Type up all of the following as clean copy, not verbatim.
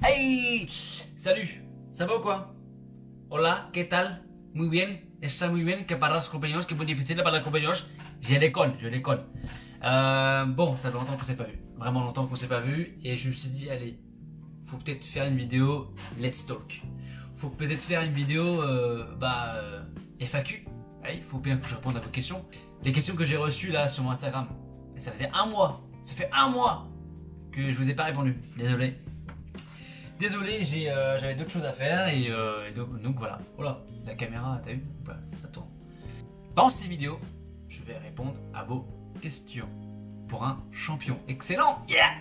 Hey, salut, ça va ou quoi? Hola, ¿qué tal? Muy bien, está muy bien, que parlas compañeros, que muy difícil de parler compañeros. Je déconne, je déconne. Bon, ça fait longtemps qu'on s'est pas vu, vraiment longtemps qu'on s'est pas vu, et je me suis dit, allez, faut peut-être faire une vidéo Let's Talk. Faut peut-être faire une vidéo, FAQ. Il faut bien que je réponde à vos questions. Les questions que j'ai reçues là sur mon Instagram, et ça faisait un mois, ça fait un mois que je vous ai pas répondu, désolé. Désolé, j'avais d'autres choses à faire et donc voilà. Oh là, la caméra, t'as vu? Ça tourne. Dans ces vidéos, je vais répondre à vos questions pour un champion. Excellent! Yeah!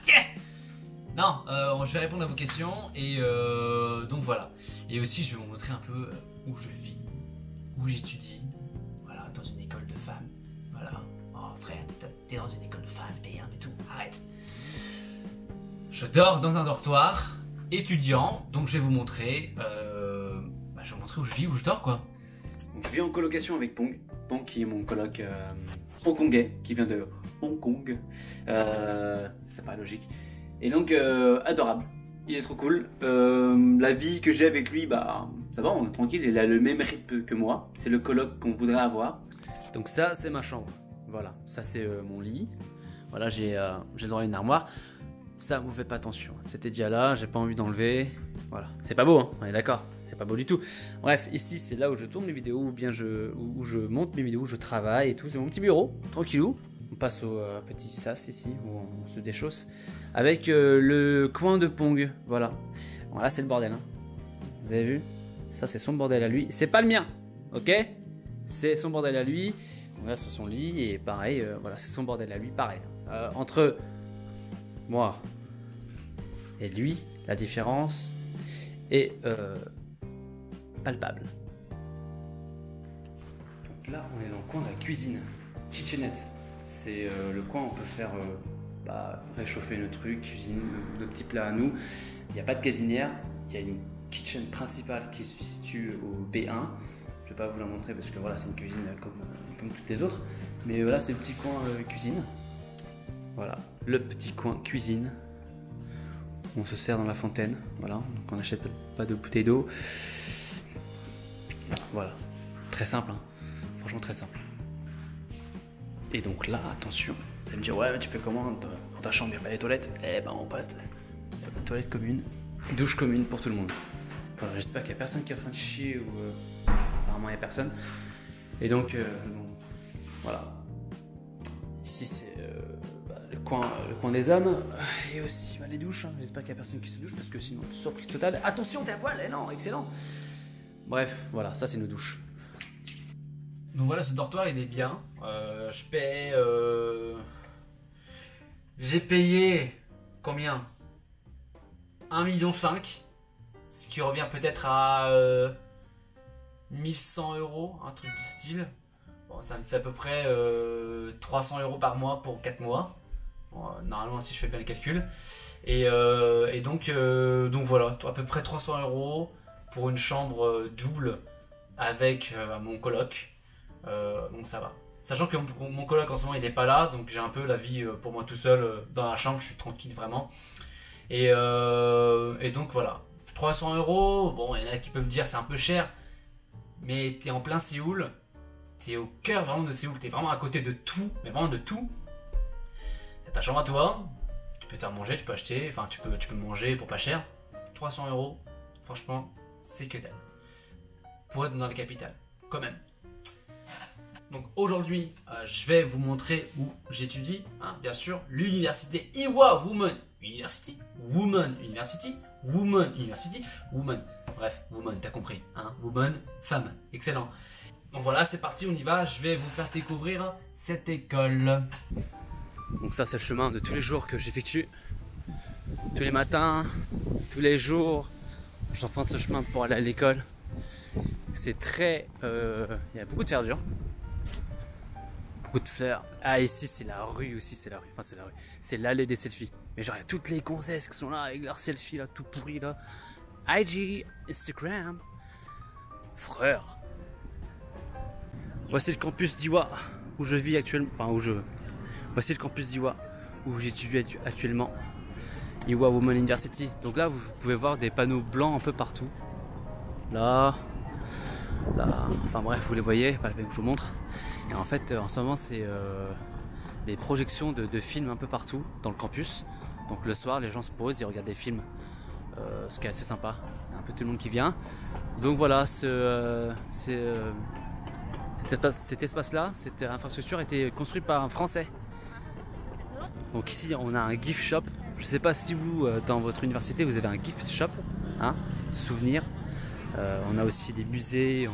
Yes! Non, je vais répondre à vos questions et donc voilà. Et aussi, je vais vous montrer un peu où je vis, où j'étudie. Voilà, dans une école de femmes. Voilà. Oh frère, t'es dans une école de femmes, payante et tout. Arrête. Je dors dans un dortoir étudiant, donc je vais vous montrer, je vais vous montrer où je vis, où je dors quoi. Donc je vis en colocation avec Pong, Pong qui est mon coloc hongkongais, qui vient de Hong Kong, ça paraît logique, et donc adorable, il est trop cool, la vie que j'ai avec lui, ça va, on est tranquille, il a le même rythme que moi, c'est le coloc qu'on voudrait avoir. Donc ça c'est ma chambre, voilà, ça c'est mon lit, voilà j'ai le droit à une armoire. Ça, vous faites pas attention, c'était déjà là, j'ai pas envie d'enlever. Voilà, c'est pas beau, hein, on est d'accord, c'est pas beau du tout. Bref, ici c'est là où je tourne mes vidéos, ou bien où je monte mes vidéos, où je travaille et tout. C'est mon petit bureau, tranquillou. On passe au petit sas ici, où on se déchausse. Avec le coin de Pong, voilà. Voilà, c'est le bordel, hein. Vous avez vu? Ça, c'est son bordel à lui. C'est pas le mien, ok? C'est son bordel à lui. Là, c'est son lit, et pareil, voilà, c'est son bordel à lui, pareil. Entre moi et lui, la différence est palpable. Donc là, on est dans le coin de la cuisine, kitchenette. C'est le coin où on peut faire réchauffer nos trucs, cuisine, nos petits plats à nous. Il n'y a pas de cuisinière, il y a une kitchen principale qui se situe au B1. Je ne vais pas vous la montrer parce que voilà, c'est une cuisine comme toutes les autres. Mais voilà, c'est le petit coin cuisine. Voilà, le petit coin cuisine. On se sert dans la fontaine, voilà, donc on n'achète pas de bouteille d'eau. Voilà, très simple, hein. Franchement très simple. Et donc là, attention, vous allez me dire, ouais, mais tu fais comment dans ta chambre, il n'y a pas les toilettes? Eh ben on passe, il y a une toilette commune, une douche commune pour tout le monde. Voilà, j'espère qu'il n'y a personne qui est en train de chier, ou apparemment il n'y a personne. Et donc, voilà, ici c'est le coin des hommes, et aussi les douches, hein. J'espère qu'il n'y a personne qui se douche parce que sinon surprise totale. Attention, t'es à poil, non, excellent. Bref, voilà, ça c'est nos douches. Donc voilà, ce dortoir il est bien. Je paie, j'ai payé combien? 1,5 million, ce qui revient peut-être à 1100 €, un truc du style. Bon, ça me fait à peu près 300 € par mois pour 4 mois. Bon, normalement, si je fais bien le calcul. Et donc voilà, à peu près 300 € pour une chambre double avec mon coloc. Donc ça va. Sachant que mon coloc en ce moment il n'est pas là, donc j'ai un peu la vie pour moi tout seul dans la chambre, je suis tranquille vraiment. Et donc voilà, 300 €, bon, il y en a qui peuvent dire c'est un peu cher, mais t'es en plein Séoul. T'es au cœur vraiment de Séoul, t'es vraiment à côté de tout, mais vraiment de tout. T'as ta chambre à toi, tu peux te faire manger, tu peux acheter, enfin tu peux manger pour pas cher. 300 €, franchement, c'est que dalle. Pour être dans la capitale, quand même. Donc aujourd'hui, je vais vous montrer où j'étudie, hein, bien sûr, l'université Ewha Women University, Women University, Women University, Women. Bref, Women, t'as compris, hein, Women, femme, excellent. Donc voilà, c'est parti, on y va, je vais vous faire découvrir cette école. Donc ça c'est le chemin de tous les jours que j'effectue. Tous les matins, tous les jours, j'emprunte ce chemin pour aller à l'école. C'est très... il y a beaucoup de verdure. Beaucoup de fleurs. Ah ici c'est la rue aussi, c'est la rue, enfin c'est la rue. C'est l'allée des selfies. Mais genre il y a toutes les gonzesses qui sont là avec leurs selfies là, tout pourri là. IG, Instagram. Frère. Voici le campus d'Ewha où je vis actuellement, Voici le campus d'Ewha où j'étudie actuellement. Iowa Women University. Donc là vous pouvez voir des panneaux blancs un peu partout. Là, enfin bref, vous les voyez, pas la peine que je vous montre. Et en fait en ce moment c'est des projections de films un peu partout dans le campus. Donc le soir les gens se posent, ils regardent des films, ce qui est assez sympa. Il y a un peu tout le monde qui vient. Donc voilà, cet espace-là, cette infrastructure a été construite par un Français. Donc ici on a un gift shop. Je sais pas si vous, dans votre université, vous avez un gift shop, hein, souvenirs. On a aussi des musées.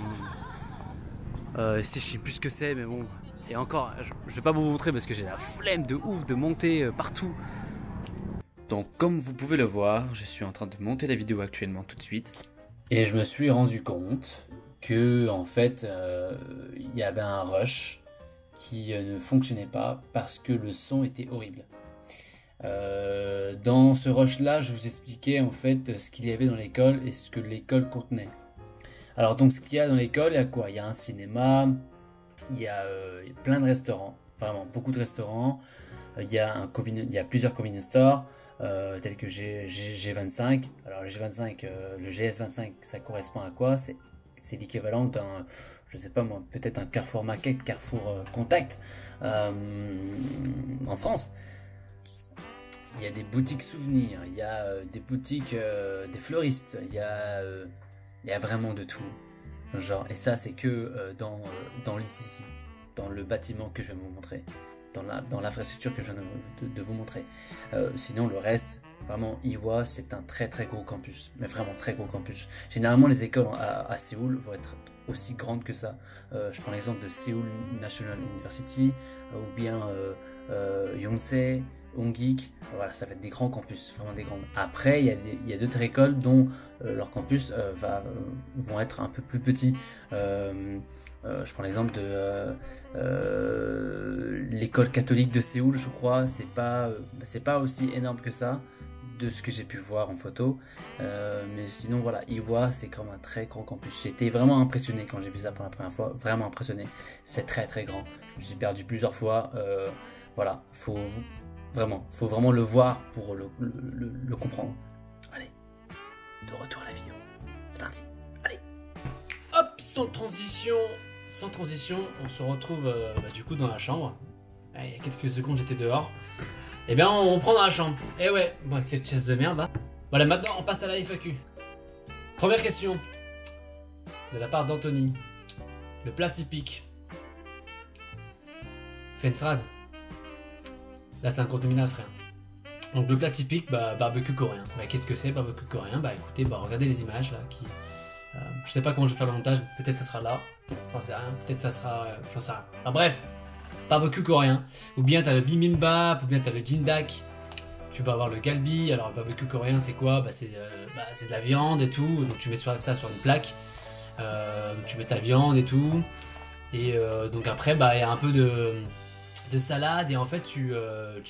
Ici je sais plus ce que c'est, mais bon. Et encore, je vais pas vous montrer parce que j'ai la flemme de ouf de monter partout. Donc comme vous pouvez le voir, je suis en train de monter la vidéo actuellement tout de suite. Et je me suis rendu compte que en fait il y avait un rush qui ne fonctionnait pas parce que le son était horrible. Dans ce rush là je vous expliquais en fait ce qu'il y avait dans l'école et ce que l'école contenait. Alors donc ce qu'il y a dans l'école, il y a quoi? Il y a un cinéma, il y a plein de restaurants, vraiment beaucoup de restaurants, il y a plusieurs convenience stores tels que G25. Alors le G25, le GS25 ça correspond à quoi? C'est l'équivalent d'un, je sais pas moi, peut-être un Carrefour Market, Carrefour Contact en France. Il y a des boutiques souvenirs, il y a des boutiques, des fleuristes, il y a vraiment de tout. Genre, et ça c'est que dans l'ici, dans le bâtiment que je vais vous montrer, dans l'infrastructure que je viens de vous montrer. Sinon le reste, vraiment Iowa c'est un très très gros campus, mais vraiment très gros campus. Généralement les écoles à Séoul vont être aussi grandes que ça. Je prends l'exemple de Seoul National University ou bien Yonsei, Hongik, voilà, ça va être des grands campus, vraiment des grands. Après, il y a d'autres écoles dont leur campus vont être un peu plus petits. Je prends l'exemple de l'école catholique de Séoul, je crois. C'est pas aussi énorme que ça, de ce que j'ai pu voir en photo. Mais sinon, voilà, Iowa, c'est comme un très grand campus. J'étais vraiment impressionné quand j'ai vu ça pour la première fois, vraiment impressionné. C'est très très grand. Je me suis perdu plusieurs fois. Voilà, faut vraiment le voir pour le comprendre. Allez, de retour à la vidéo. C'est parti. Allez. Hop, sans transition, on se retrouve du coup dans la chambre. Il y a quelques secondes, j'étais dehors. Et bien, on reprend dans la chambre. Et ouais, bon, avec cette chaise de merde là. Voilà, maintenant on passe à la FAQ. Première question de la part d'Anthony. Le plat typique. Fais une phrase. Là c'est un compte nominal, frère. Donc le plat typique, barbecue coréen. Qu'est-ce que c'est barbecue coréen? Écoutez, regardez les images là qui. Je sais pas comment je vais faire le montage, peut-être ça sera là, j'en sais rien, peut-être ça sera. J'en sais rien. Enfin bref, barbecue coréen. Ou bien t'as le bibimbap, ou bien t'as le jindak. Tu peux avoir le galbi. Alors le barbecue coréen c'est quoi? C'est de la viande et tout, donc tu mets ça sur une plaque. Tu mets ta viande et tout. Et donc après il y a un peu de salade et en fait tu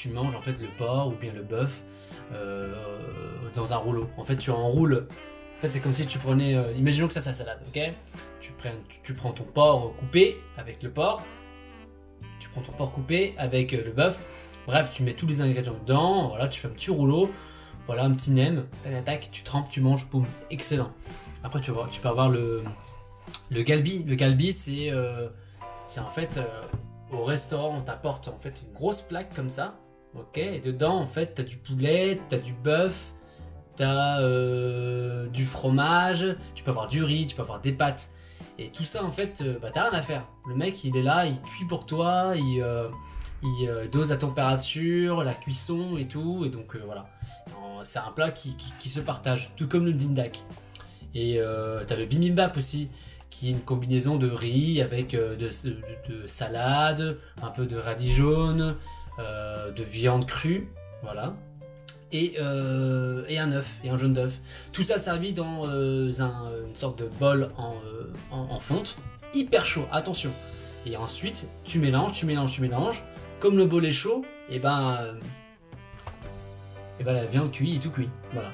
manges en fait le porc ou bien le bœuf dans un rouleau. En fait tu enroules. En fait c'est comme si tu prenais, imaginons que ça c'est la salade, ok? Tu prends ton porc coupé avec le porc. Tu prends ton porc coupé avec le bœuf. Bref, tu mets tous les ingrédients dedans. Voilà, tu fais un petit rouleau. Voilà, un petit nem. Tac, tu trempes, tu manges, boum, c'est excellent. Après tu peux avoir le galbi. Le galbi c'est en fait au restaurant on t'apporte en fait une grosse plaque comme ça, ok, et dedans en fait t'as du poulet, t'as du bœuf, t'as du fromage, tu peux avoir du riz, tu peux avoir des pâtes, et tout ça en fait t'as rien à faire. Le mec il est là, il cuit pour toi, il dose la température, la cuisson et tout, et donc voilà, c'est un plat qui se partage, tout comme le dindak. Et t'as le bibimbap aussi, qui est une combinaison de riz avec de salade, un peu de radis jaune, de viande crue, voilà, et un œuf, et un jaune d'œuf. Tout ça servi dans une sorte de bol en fonte, hyper chaud, attention. Et ensuite, tu mélanges. Comme le bol est chaud, et la viande cuit et tout cuit, voilà.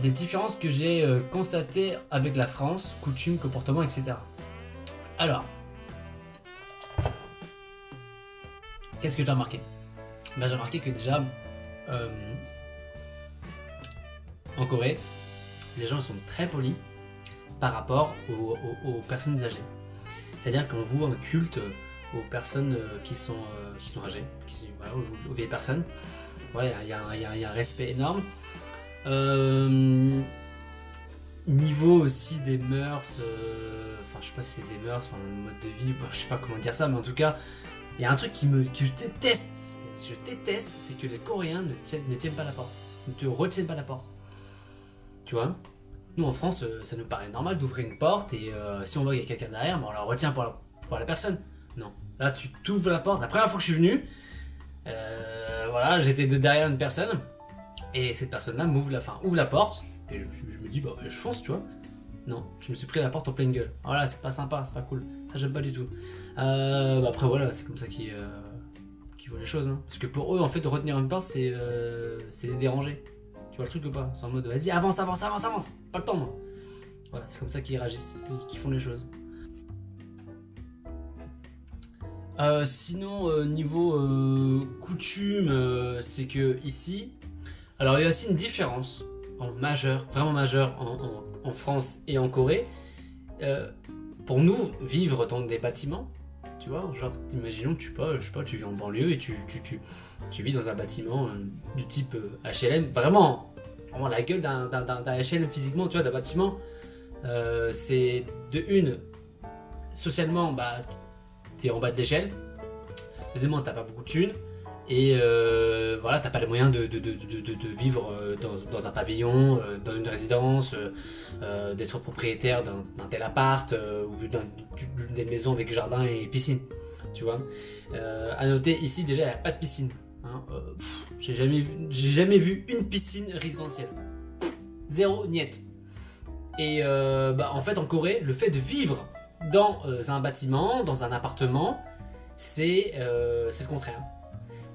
Les différences que j'ai constatées avec la France, coutumes, comportements, etc. Alors, qu'est-ce que tu as remarqué? J'ai remarqué que déjà, en Corée, les gens sont très polis par rapport aux personnes âgées. C'est-à-dire qu'on voue un culte aux personnes qui sont âgées, voilà, aux vieilles personnes. Ouais, il y a un respect énorme. Niveau aussi des mœurs, enfin je sais pas si c'est des mœurs, enfin un mode de vie, je sais pas comment dire ça, mais en tout cas, il y a un truc que je déteste, c'est que les Coréens ne tiennent pas la porte, ne te retiennent pas la porte. Tu vois, nous en France, ça nous paraît normal d'ouvrir une porte et si on voit qu'il y a quelqu'un derrière, on la retient pour la personne. Non, là tu t'ouvres la porte. La première fois que je suis venu, voilà, j'étais derrière une personne et cette personne-là ouvre la porte. Et je me dis, bah, je fonce, tu vois. Non, je me suis pris la porte en pleine gueule. Voilà, c'est pas sympa, c'est pas cool. Ça, j'aime pas du tout. Bah après, voilà, c'est comme ça qu'ils voient les choses. Hein. Parce que pour eux, en fait, de retenir une porte, c'est les déranger. Tu vois le truc ou pas? C'est en mode, vas-y, avance. Pas le temps, moi. Voilà, c'est comme ça qu'ils réagissent, qu'ils font les choses. Sinon, niveau coutume, c'est que ici, alors il y a aussi une différence. Vraiment majeur en France et en Corée. Pour nous, vivre dans des bâtiments, tu vois, genre, imaginons que tu vis en banlieue et tu vis dans un bâtiment du type HLM, vraiment la gueule d'un HLM physiquement, tu vois, d'un bâtiment, c'est de une, socialement, bah, t'es en bas de l'échelle, deuxièmement, t'as pas beaucoup de thunes, et voilà, t'as pas les moyens de vivre dans un pavillon, dans une résidence, d'être propriétaire d'un tel appart ou d'une maison avec jardin et piscine, tu vois. À noter ici déjà il n'y a pas de piscine. Hein, j'ai jamais vu une piscine résidentielle. Zéro, niet. Et bah, en fait en Corée, le fait de vivre dans un bâtiment, dans un appartement, c'est le contraire.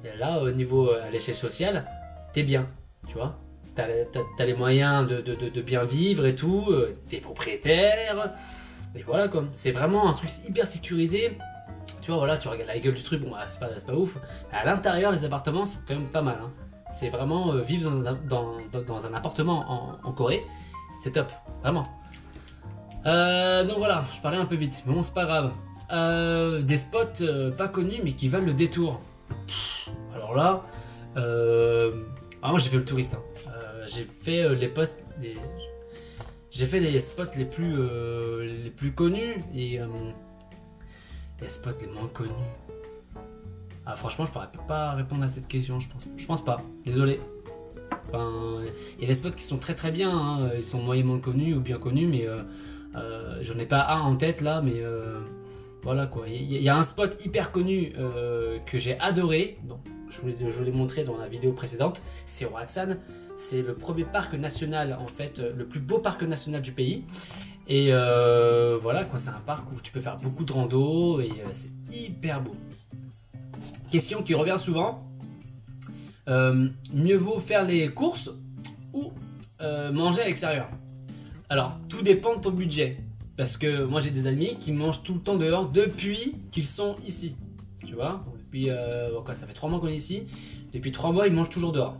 Et là, au niveau à l'échelle sociale, t'es bien, tu vois. T'as les moyens de bien vivre et tout, t'es propriétaire, et voilà comme. C'est vraiment un truc hyper sécurisé. Tu vois, voilà, tu regardes la gueule du truc, bon, bah, c'est pas ouf. Mais à l'intérieur, les appartements sont quand même pas mal. Hein. C'est vraiment vivre dans un appartement en Corée, c'est top, vraiment. Donc voilà, je parlais un peu vite, mais bon, c'est pas grave. Des spots pas connus, mais qui valent le détour. Alors là, moi j'ai fait le touriste. Hein. J'ai fait j'ai fait les spots les plus connus et les spots les moins connus. Ah, franchement, je pourrais pas répondre à cette question. Je pense pas. Désolé. Enfin, il y a des spots qui sont très très bien. Hein. Ils sont moyennement connus ou bien connus, mais j'en ai pas un en tête là, mais. Voilà quoi, il y a un spot hyper connu que j'ai adoré, donc, je vous l'ai montré dans la vidéo précédente, c'est Oraksan, c'est le premier parc national en fait, le plus beau parc national du pays, et voilà quoi, c'est un parc où tu peux faire beaucoup de rando et c'est hyper beau. Question qui revient souvent, mieux vaut faire les courses ou manger à l'extérieur? Alors tout dépend de ton budget. Parce que moi j'ai des amis qui mangent tout le temps dehors depuis qu'ils sont ici. Tu vois, depuis ça fait 3 mois qu'on est ici. Depuis 3 mois ils mangent toujours dehors.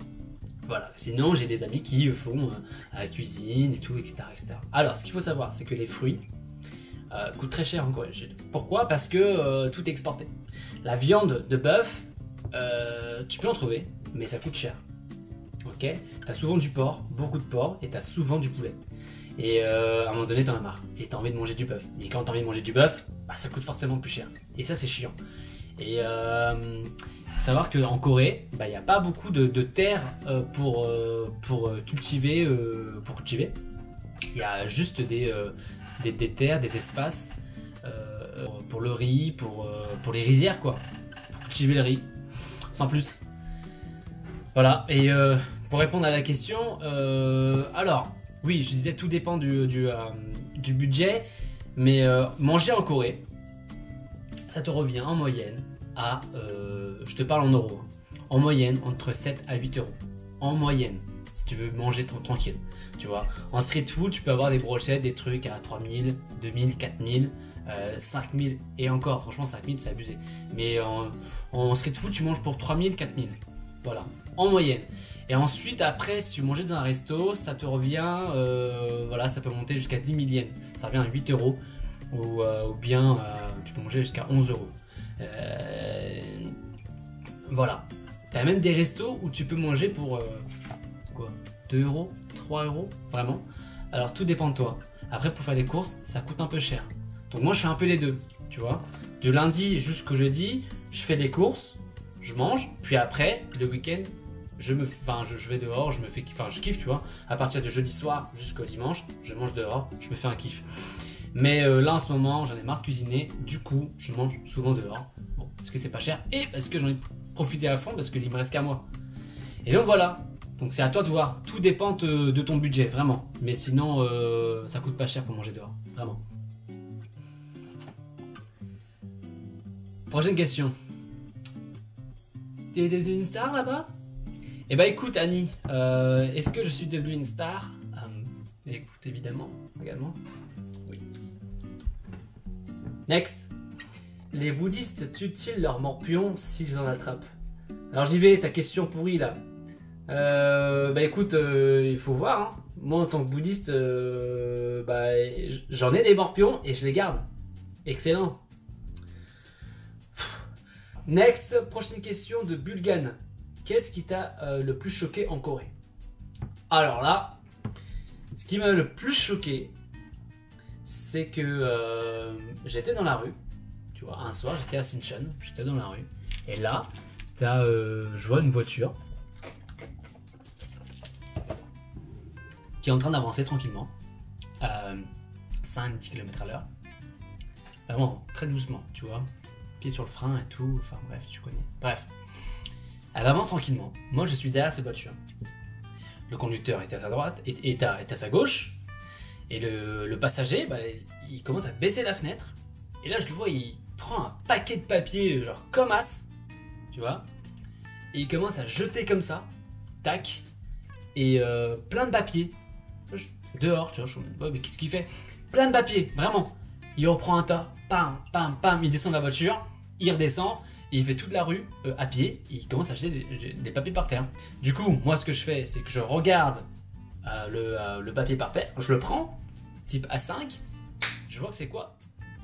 Voilà, sinon j'ai des amis qui font à la cuisine et tout, etc., etc. Alors ce qu'il faut savoir, c'est que les fruits coûtent très cher en Corée du Sud. Pourquoi? Parce que tout est exporté. La viande de bœuf, tu peux en trouver, mais ça coûte cher. Ok? T'as souvent du porc, beaucoup de porc, et t'as souvent du poulet. Et à un moment donné, t'en as marre. Et t'as envie de manger du bœuf. Et quand t'as envie de manger du bœuf, bah, ça coûte forcément plus cher. Et ça, c'est chiant. Et faut savoir qu'en Corée, bah, y a pas beaucoup de terres pour cultiver. Il y a juste des terres, des espaces pour le riz, pour les rizières, quoi. Pour cultiver le riz. Sans plus. Voilà. Et pour répondre à la question, alors... Oui, je disais tout dépend du budget, mais manger en Corée, ça te revient en moyenne à, je te parle en euros, hein, en moyenne entre 7 à 8 euros. En moyenne, si tu veux manger tranquille, tu vois. En street food, tu peux avoir des brochettes, des trucs à 3000, 2000, 4000, 5000 et encore, franchement 5000 c'est abusé. Mais en street food, tu manges pour 3000, 4000. Voilà. en moyenne. Et ensuite, après, si tu mangeais dans un resto, ça te revient, voilà, ça peut monter jusqu'à 10 000 yens. Ça revient à 8 euros. Ou bien, tu peux manger jusqu'à 11 euros. Voilà. T'as même des restos où tu peux manger pour, quoi, 2 euros, 3 euros, vraiment. Alors, tout dépend de toi. Après, pour faire les courses, ça coûte un peu cher. Donc moi, je fais un peu les deux, tu vois. De lundi jusqu'au jeudi, je fais les courses, je mange, puis après, le week-end, je vais dehors, je kiffe, tu vois. À partir de jeudi soir jusqu'au dimanche, je mange dehors, je me fais un kiff. Mais là, en ce moment, j'en ai marre de cuisiner, du coup, je mange souvent dehors. Bon, parce que c'est pas cher et parce que j'en ai profité à fond, parce qu'il me reste qu'à moi. Et donc voilà. Donc c'est à toi de voir. Tout dépend de ton budget, vraiment. Mais sinon, ça coûte pas cher pour manger dehors, vraiment. Prochaine question. T'es devenue une star là-bas? Eh bah écoute Annie, est-ce que je suis devenue une star? Écoute évidemment, également. Oui. Next. Les bouddhistes tuent-ils leurs morpions s'ils en attrapent? Alors j'y vais, ta question pourrie là. Bah écoute, il faut voir. Hein. Moi en tant que bouddhiste, bah, j'en ai des morpions et je les garde. Excellent. Next, prochaine question de Bulgan. Qu'est-ce qui t'a le plus choqué en Corée? Alors là, ce qui m'a le plus choqué, c'est que j'étais dans la rue. Tu vois, un soir, j'étais à Sinchon, j'étais dans la rue. Et là, je vois une voiture qui est en train d'avancer tranquillement. 5-10 km à l'heure. Vraiment, très doucement, tu vois. Pied sur le frein et tout, enfin bref, tu connais. Bref, elle avance tranquillement. Moi, je suis derrière cette voiture. Le conducteur est à sa droite, est à sa gauche. Et le passager, bah, il commence à baisser la fenêtre. Et là, je le vois, il prend un paquet de papier, genre comme as, tu vois. Et il commence à jeter comme ça, tac. Et plein de papiers. Dehors, tu vois, je me dis, mais qu'est-ce qu'il fait? Plein de papiers, vraiment. Il reprend un tas, pam, pam, pam, il descend de la voiture, il redescend, et il fait toute la rue à pied, et il commence à jeter des papiers par terre. Du coup, moi ce que je fais, c'est que je regarde le papier par terre, je le prends, type A5, je vois que c'est quoi?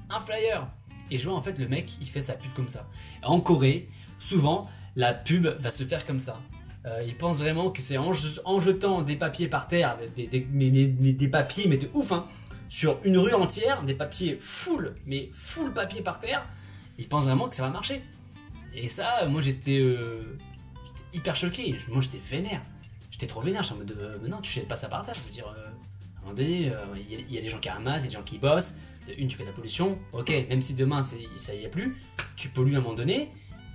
Un flyer. Et je vois en fait le mec, il fait sa pub comme ça. En Corée, souvent, la pub va se faire comme ça. Ils pensent vraiment que c'est en jetant des papiers par terre, des papiers, mais de ouf, hein, sur une rue entière, des papiers full papier par terre, ils pensent vraiment que ça va marcher. Et ça, moi j'étais hyper choqué, moi j'étais vénère, j'étais trop vénère, je suis en mode mais non, tu jettes pas ça par terre, je veux dire, à un moment donné, il y a des gens qui ramassent, il y a des gens qui bossent, tu fais de la pollution, ok, même si demain ça y est plus, tu pollues à un moment donné,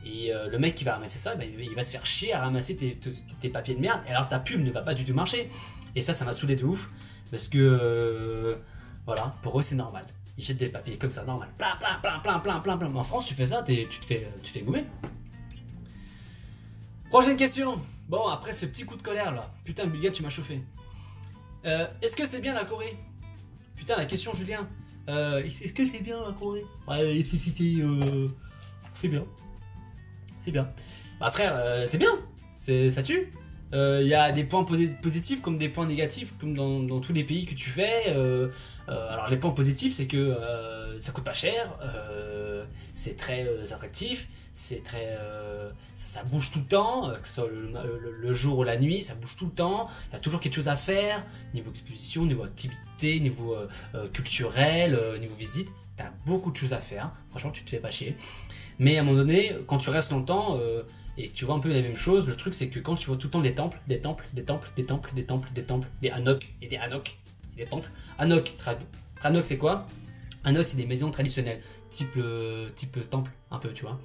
et le mec qui va ramasser ça, bah, il va se faire chier à ramasser tes papiers de merde, alors ta pub ne va pas du tout marcher. Et ça m'a saoulé de ouf, parce que voilà, pour eux c'est normal. Ils jettent des papiers comme ça, normal. Plein. En France, tu fais ça, tu te fais goumer. Prochaine question. Bon, après ce petit coup de colère là. Putain, Bulgan, tu m'as chauffé. Est-ce que c'est bien la Corée? Putain, la question, Julien. Est-ce que c'est bien la Corée? Ouais, c'est bien. C'est bien. Bah, frère, c'est bien. Ça tue. Il y a des points positifs comme des points négatifs, comme dans tous les pays que tu fais. Alors les points positifs, c'est que ça coûte pas cher, c'est très attractif, c'est très, ça bouge tout le temps, que ce soit le jour ou la nuit, ça bouge tout le temps. Il y a toujours quelque chose à faire, niveau exposition, niveau activité, niveau culturel, niveau visite. T'as beaucoup de choses à faire. Franchement, tu te fais pas chier. Mais à un moment donné, quand tu restes longtemps et que tu vois un peu la même chose, le truc c'est que quand tu vois tout le temps des temples, des Hanok et des Hanok, des temples. Hanok c'est quoi? Hanok c'est des maisons traditionnelles, type temple, un peu, tu vois.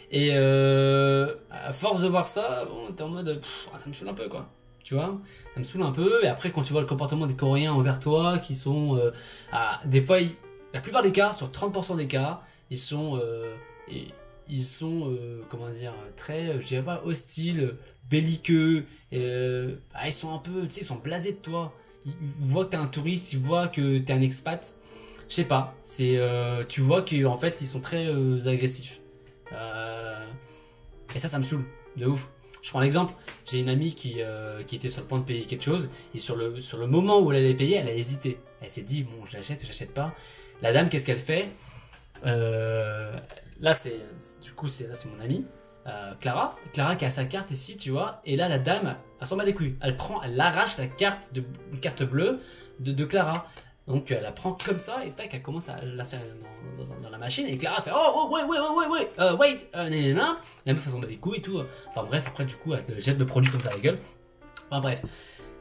Et à force de voir ça, bon, t'es en mode, ça me saoule un peu, quoi. Tu vois, ça me saoule un peu. Et après, quand tu vois le comportement des Coréens envers toi, qui sont, des fois, la plupart des cas, sur 30% des cas, ils sont comment dire, très, je dirais pas hostiles, belliqueux, ils sont un peu, tu sais, ils sont blasés de toi. Ils voient que t'es un touriste, ils voient que t'es un expat. Je sais pas, tu vois qu'en fait ils sont très agressifs. Et ça me saoule, de ouf. Je prends l'exemple, j'ai une amie qui était sur le point de payer quelque chose, et sur le moment où elle allait payer, elle a hésité. Elle s'est dit, bon, j'achète pas. La dame, qu'est-ce qu'elle fait? Là, c'est mon amie, Clara. Clara qui a sa carte ici, tu vois, et là, la dame, elle s'en bat les couilles. Elle arrache la une carte bleue de Clara. Donc elle la prend comme ça et tac, elle commence à l'insérer dans la machine et Clara fait oh wait, nanana. La meuf elle s'en bat les couilles et tout. Enfin bref, après du coup elle te jette le produit comme ça à la gueule. Enfin bref,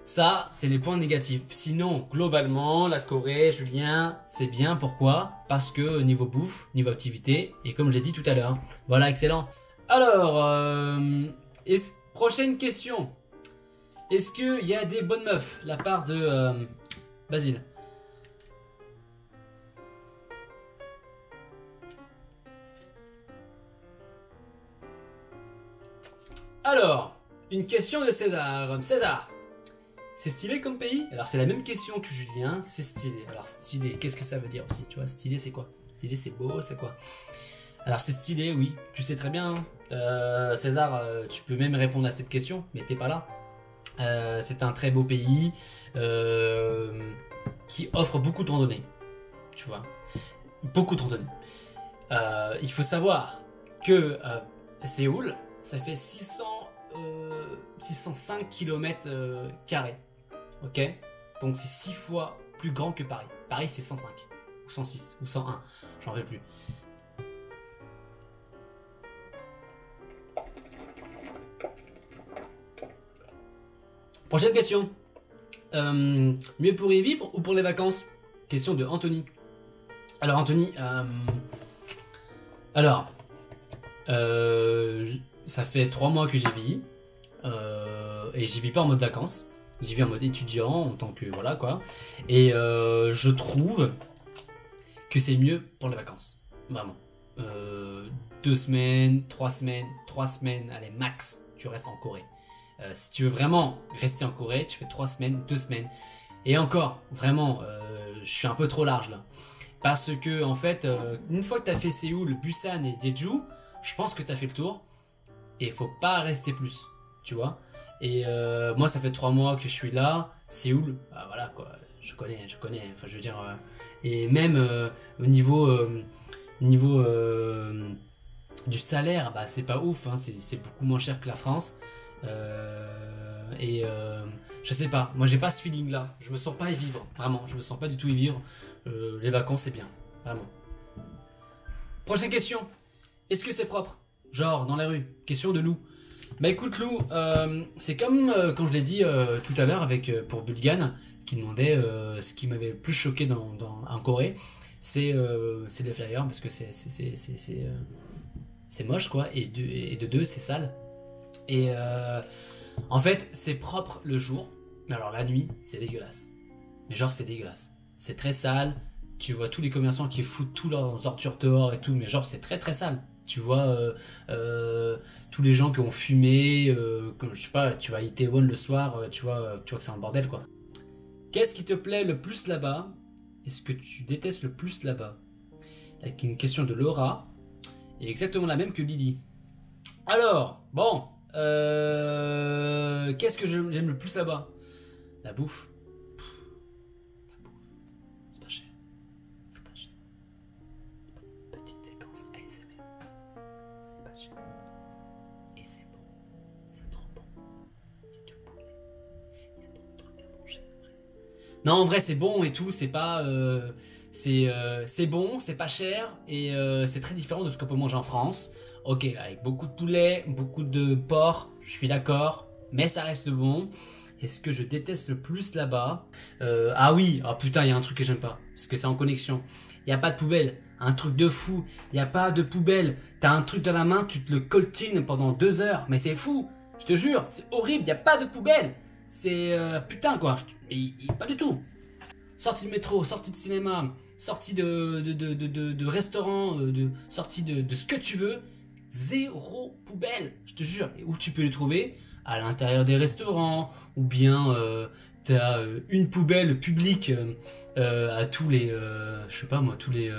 ça c'est les points négatifs. Sinon globalement la Corée, Julien, c'est bien. Pourquoi? Parce que niveau bouffe, niveau activité et comme je l'ai dit tout à l'heure. Voilà, excellent. Alors prochaine question. Est-ce qu'il y a des bonnes meufs? La part de Basile. Alors, une question de César. César, c'est stylé comme pays? Alors c'est la même question que Julien, c'est stylé. Alors stylé, qu'est-ce que ça veut dire aussi? Tu vois, stylé c'est quoi? Stylé c'est beau, c'est quoi? Alors c'est stylé, oui, tu sais très bien. César, tu peux même répondre à cette question, mais t'es pas là. C'est un très beau pays qui offre beaucoup de randonnées. Tu vois, beaucoup de randonnées. Il faut savoir que Séoul, ça fait 605 km carrés. Ok? Donc c'est 6 fois plus grand que Paris. Paris c'est 105, ou 106, ou 101, j'en rappelle plus. Prochaine question. Mieux pour y vivre ou pour les vacances? Question de Anthony. Alors Anthony, ça fait 3 mois que j'y vis et j'y vis pas en mode vacances, j'y vis en mode étudiant en tant que voilà quoi. Et je trouve que c'est mieux pour les vacances, vraiment. 2 semaines, 3 semaines, allez max, tu restes en Corée. Si tu veux vraiment rester en Corée, tu fais 3 semaines, 2 semaines. Et encore, vraiment, je suis un peu trop large là. Parce que en fait, une fois que tu as fait Séoul, Busan et Jeju, je pense que tu as fait le tour. Et il faut pas rester plus, tu vois. Et moi, ça fait 3 mois que je suis là. Séoul, bah voilà quoi, je connais. Enfin, je veux dire, et même au niveau du salaire, bah c'est pas ouf, hein, c'est beaucoup moins cher que la France. Je sais pas, moi j'ai pas ce feeling là, je me sens pas y vivre, vraiment, je me sens pas du tout y vivre. Les vacances c'est bien, vraiment. Prochaine question, est-ce que c'est propre? Genre dans la rue, question de Lou. Bah écoute Lou, c'est comme quand je l'ai dit tout à l'heure pour Bulgan, qui demandait ce qui m'avait le plus choqué en Corée, c'est les flyers, parce que c'est moche quoi, et de deux c'est sale. Et en fait c'est propre le jour, mais alors la nuit c'est dégueulasse. Mais genre c'est dégueulasse, c'est très sale. Tu vois tous les commerçants qui foutent tous leurs ordures dehors et tout, mais genre c'est très très sale. Tu vois tous les gens qui ont fumé, comme, je sais pas, tu vas à Itaewon le soir, tu vois que c'est un bordel quoi. Qu'est-ce qui te plaît le plus là-bas? Est-ce que tu détestes le plus là-bas? Avec une question de Laura, et exactement la même que Lily. Alors, bon, qu'est-ce que j'aime le plus là-bas? La bouffe. La bouffe. C'est pas cher. C'est pas cher. Petite séquence ASMR. C'est pas cher. Et c'est bon. C'est trop bon. Il y a du poulet. Il y a trop de trucs à manger. Non, en vrai, c'est bon et tout. C'est pas. C'est bon, c'est pas cher. Et c'est très différent de ce qu'on peut manger en France. Ok, avec beaucoup de poulet, beaucoup de porc, je suis d'accord, mais ça reste bon. Est-ce que je déteste le plus là-bas? Ah oui, oh putain, il y a un truc que j'aime pas, parce que c'est en connexion. Il n'y a pas de poubelle, un truc de fou. Il n'y a pas de poubelle. T'as un truc dans la main, tu te le coltines pendant 2 heures, mais c'est fou, je te jure, c'est horrible, il n'y a pas de poubelle. C'est putain quoi, pas du tout. Sortie de métro, sortie de cinéma, sortie de restaurant, sortie de ce que tu veux. Zéro poubelle, je te jure. Et où tu peux les trouver? À l'intérieur des restaurants, ou bien t'as une poubelle publique à tous les, je sais pas moi, tous les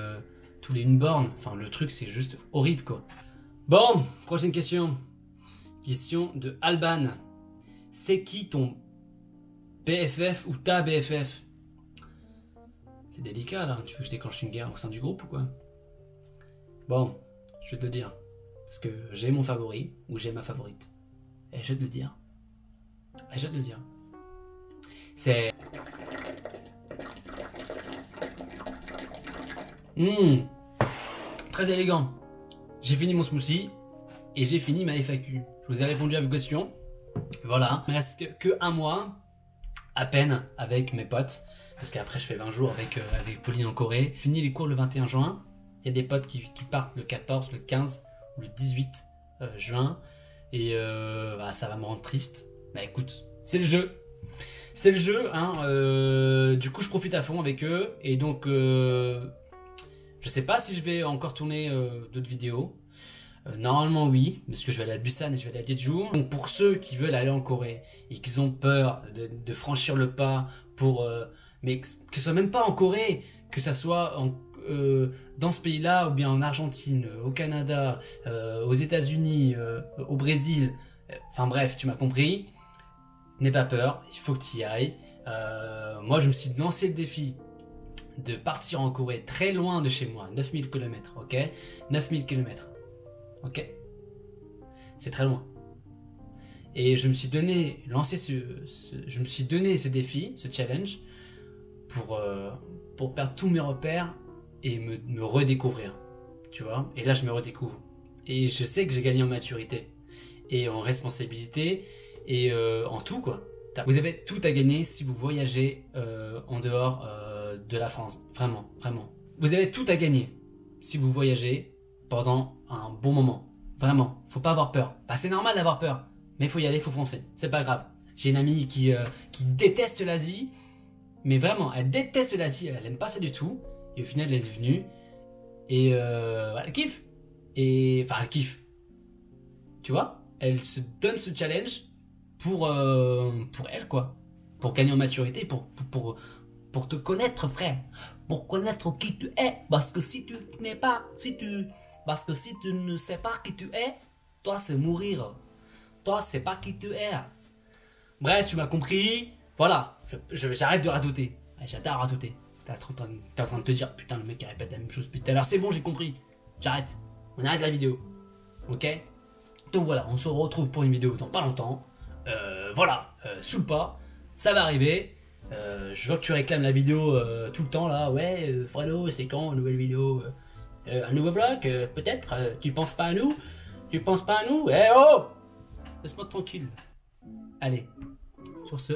une borne. Enfin, le truc c'est juste horrible quoi. Bon, prochaine question. Question de Alban. C'est qui ton BFF ou ta BFF? C'est délicat là, tu veux que je déclenche une guerre au sein du groupe ou quoi? Bon, je vais te le dire. Parce que j'ai mon favori ou j'ai ma favorite. Et je vais te le dire. C'est... Très élégant. J'ai fini mon smoothie et j'ai fini ma FAQ. Je vous ai répondu à vos questions. Voilà. Il me reste que un mois à peine avec mes potes. Parce qu'après je fais 20 jours avec Pauline en Corée. Fini les cours le 21 juin. Il y a des potes qui partent le 14, le 15 ou le 18 juin. Et ça va me rendre triste. Bah écoute, c'est le jeu. C'est le jeu, hein. Du coup je profite à fond avec eux. Et donc je sais pas si je vais encore tourner d'autres vidéos. Normalement oui, parce que je vais aller à Busan et je vais aller à Jeju. Donc pour ceux qui veulent aller en Corée et qui ont peur de franchir le pas pour... mais que ce soit même pas en Corée, que ça soit dans ce pays-là ou bien en Argentine, au Canada, aux États-Unis, au Brésil, enfin bref, tu m'as compris. N'aie pas peur, il faut que tu y ailles. Moi je me suis lancé le défi de partir en Corée très loin de chez moi, 9000 km, ok? 9000 km, ok? C'est très loin. Et je me suis donné, je me suis donné ce défi, ce challenge, pour perdre tous mes repères et me redécouvrir, tu vois? Et là je me redécouvre. Et je sais que j'ai gagné en maturité et en responsabilité et en tout quoi. Vous avez tout à gagner si vous voyagez en dehors de la France. Vraiment, vraiment. Vous avez tout à gagner si vous voyagez pendant un bon moment. Vraiment, faut pas avoir peur. Bah, c'est normal d'avoir peur, mais il faut y aller, faut foncer. C'est pas grave. J'ai une amie qui déteste l'Asie, mais vraiment, elle déteste l'Asie, elle aime pas ça du tout. Et au final, elle est venue et elle kiffe. Et enfin, elle kiffe. Tu vois, elle se donne ce challenge pour elle quoi, pour gagner en maturité, pour te connaître frère, pour connaître qui tu es, parce que si tu ne sais pas qui tu es, toi c'est mourir, toi c'est pas qui tu es. Bref, tu m'as compris, voilà, j'arrête de radoter, j'adore radoter. T'es en train de te dire putain le mec il répète la même chose depuis tout à l'heure, c'est bon j'ai compris, j'arrête, on arrête la vidéo, ok? Donc voilà, on se retrouve pour une vidéo dans pas longtemps. Voilà, sous le pas, ça va arriver. Je vois que tu réclames la vidéo tout le temps là. Ouais, Fredo, c'est quand une nouvelle vidéo, un nouveau vlog, peut-être. Tu penses pas à nous? Tu penses pas à nous? Eh oh! Laisse-moi tranquille. Allez, sur ce.